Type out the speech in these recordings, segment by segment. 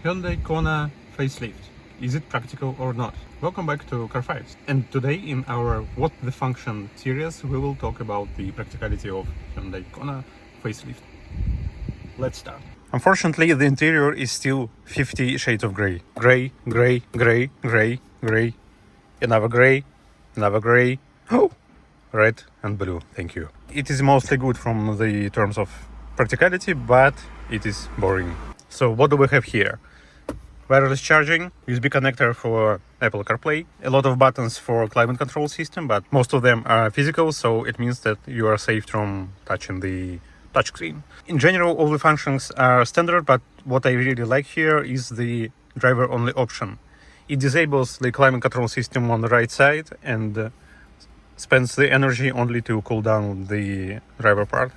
Hyundai Kona Facelift. Is it practical or not? Welcome back to Car Files. And today in our What the Function series we will talk about the practicality of Hyundai Kona Facelift. Let's start. Unfortunately, the interior is still 50 shades of grey. Grey, grey, grey, grey, grey, another grey, another grey, oh, red and blue, thank you. It is mostly good from the terms of practicality, but it is boring. So what do we have here? Wireless charging, USB connector for Apple CarPlay, a lot of buttons for climate control system, but most of them are physical, so it means that you are safe from touching the touchscreen. In general, all the functions are standard, but what I really like here is the driver-only option. It disables the climate control system on the right side and spends the energy only to cool down the driver part.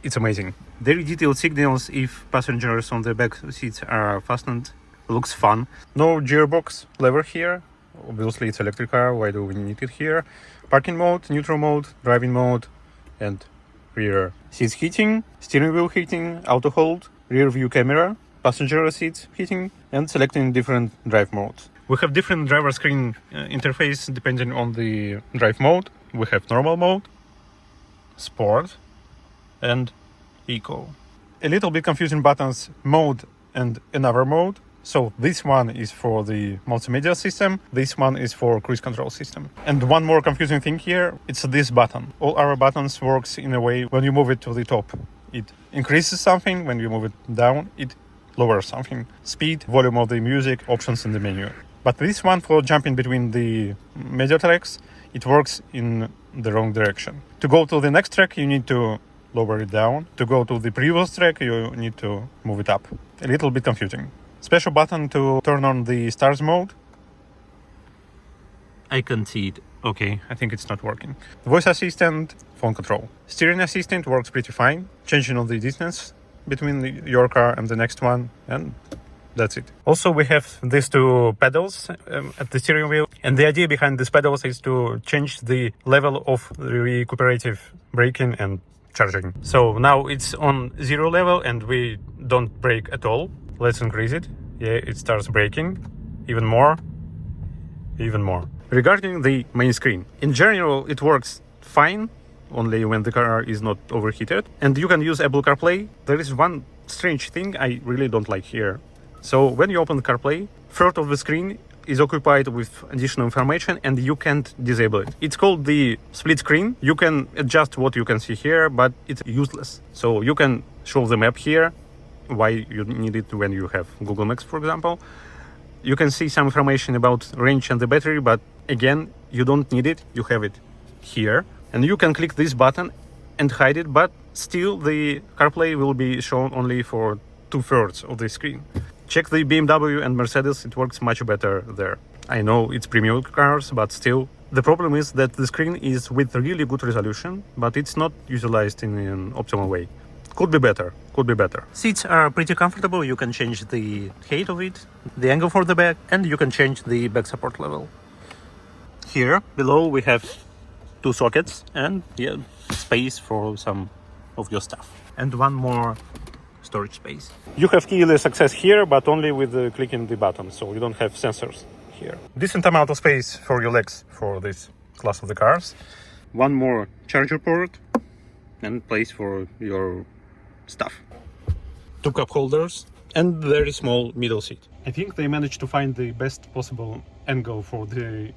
It's amazing. Very detailed signals if passengers on the back seats are fastened. Looks fun. No gearbox lever here. Obviously it's electric car, why do we need it here? Parking mode, neutral mode, driving mode, and rear seats heating, steering wheel heating, auto hold, rear view camera, passenger seats heating, and selecting different drive modes. We have different driver screen interface depending on the drive mode. We have normal mode, sport, and eco. A little bit confusing buttons, mode and another mode. So this one is for the multimedia system, this one is for cruise control system. And one more confusing thing here, it's this button. All our buttons works in a way when you move it to the top, it increases something, when you move it down, it lowers something. Speed, volume of the music, options in the menu. But this one for jumping between the media tracks, it works in the wrong direction. To go to the next track, you need to lower it down. To go to the previous track, you need to move it up. A little bit confusing. Special button to turn on the stars mode. I can't see it. Okay, I think it's not working. Voice assistant, phone control. Steering assistant works pretty fine. Changing on the distance between your car and the next one, and that's it. Also, we have these two pedals at the steering wheel. And the idea behind these pedals is to change the level of recuperative braking and charging. So now it's on 0 level and we don't brake at all. Let's increase it. Yeah, it starts braking. Even more. Even more. Regarding the main screen, in general, it works fine, only when the car is not overheated. And you can use Apple CarPlay. There is one strange thing I really don't like here. So when you open CarPlay, third of the screen is occupied with additional information and you can't disable it. It's called the split screen. You can adjust what you can see here, but it's useless. So you can show the map here, why you need it when you have Google Maps, for example. You can see some information about range and the battery, but again, you don't need it. You have it here. And you can click this button and hide it, but still the CarPlay will be shown only for 2/3 of the screen. Check the BMW and Mercedes, it works much better there. I know it's premium cars, but still. The problem is that the screen is with really good resolution, but it's not utilized in an optimal way. Could be better, could be better. Seats are pretty comfortable. You can change the height of it, the angle for the back, and you can change the back support level. Here, below, we have 2 sockets and space for some of your stuff. And one more storage space. You have keyless access here, but only with clicking the button, so you don't have sensors here. Decent amount of space for your legs for this class of the cars. One more charger port and place for your stuff. 2 cup holders and very small middle seat. I think they managed to find the best possible angle for the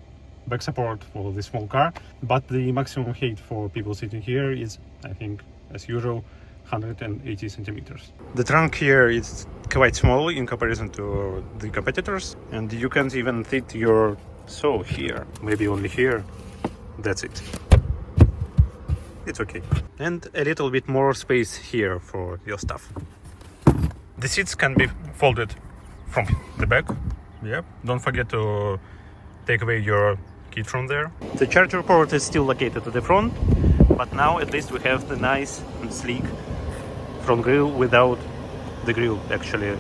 back support for the small car, but the maximum height for people sitting here is, I think, as usual, 180 centimeters. The trunk here is quite small in comparison to the competitors, and you can't even fit your saw here, maybe only here. That's it. It's okay. And a little bit more space here for your stuff. The seats can be folded from the back. Yeah, don't forget to take away your key from there. The charger port is still located at the front, but now at least we have the nice and sleek front grille without the grille, actually.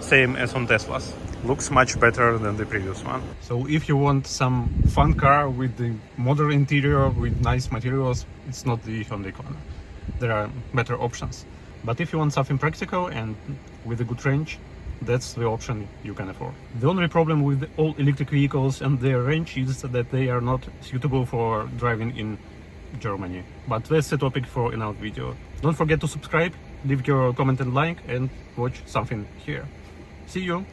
Same as on Teslas. Looks much better than the previous one. So if you want some fun car with the modern interior, with nice materials, it's not the Hyundai Kona. There are better options. But if you want something practical and with a good range, that's the option you can afford. The only problem with all electric vehicles and their range is that they are not suitable for driving in Germany. But that's a topic for another video. Don't forget to subscribe, leave your comment and like, and watch something here. See you!